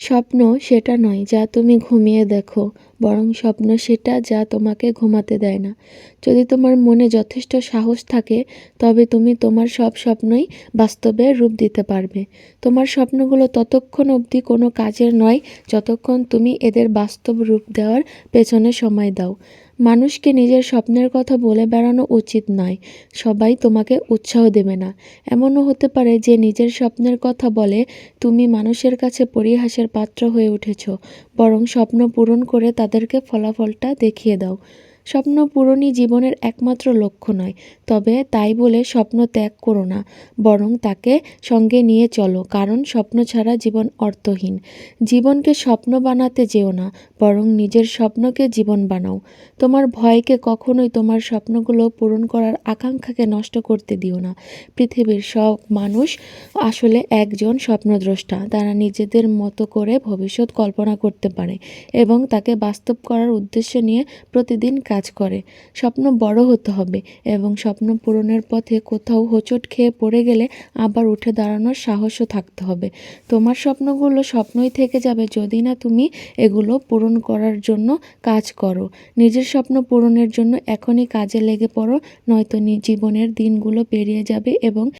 স্বপ্ন সেটা নয় যা তুমি ঘুমিয়ে দেখো, বরং স্বপ্ন সেটা যা তোমাকে ঘুমাতে দেয় না। যদি তোমার মনে যথেষ্ট সাহস থাকে, তবে তুমি তোমার সব স্বপ্নই বাস্তবে রূপ দিতে পারবে। তোমার স্বপ্নগুলো ততক্ষণ অবধি কোনো কাজের নয় যতক্ষণ তুমি এদের বাস্তব রূপ দেওয়ার পেছনে সময় দাও। মানুষকে নিজের স্বপ্নের কথা বলে বেড়ানো উচিত নয়। সবাই তোমাকে উৎসাহ দেবে না। এমনও হতে পারে যে নিজের স্বপ্নের কথা বলে তুমি মানুষের কাছে পরিহাসের পাত্র হয়ে উঠেছ। বরং স্বপ্ন পূরণ করে তাদেরকে ফলাফলটা দেখিয়ে দাও। স্বপ্ন পূরণই জীবনের একমাত্র লক্ষ্য নয়, তবে তাই বলে স্বপ্ন ত্যাগ করো না, বরং তাকে সঙ্গে নিয়ে চলো, কারণ স্বপ্ন ছাড়া জীবন অর্থহীন। জীবনকে স্বপ্ন বানাতে যেও না, বরং নিজের স্বপ্নকে জীবন বানাও। তোমার ভয়কে কখনোই তোমার স্বপ্নগুলো পূরণ করার আকাঙ্ক্ষাকে নষ্ট করতে দিও না। পৃথিবীর সব মানুষ আসলে একজন স্বপ্নদ্রষ্টা। তারা নিজেদের মতো করে ভবিষ্যৎ কল্পনা করতে পারে এবং তাকে বাস্তব করার উদ্দেশ্য নিয়ে প্রতিদিন কাজ করে। স্বপ্ন বড় হতে হবে এবং স্বপ্ন পূরণের পথে কোথাও হোঁচট খেয়ে পড়ে গেলে আবার উঠে দাঁড়ানোর সাহসও থাকতে হবে। তোমার স্বপ্নগুলো স্বপ্নই থেকে যাবে যদি না তুমি এগুলো পূরণ করার জন্য কাজ করো। নিজের স্বপ্ন পূরণের জন্য এখনই কাজে লেগে পড়ো, নয়তো জীবনের দিনগুলো পেরিয়ে যাবে এবং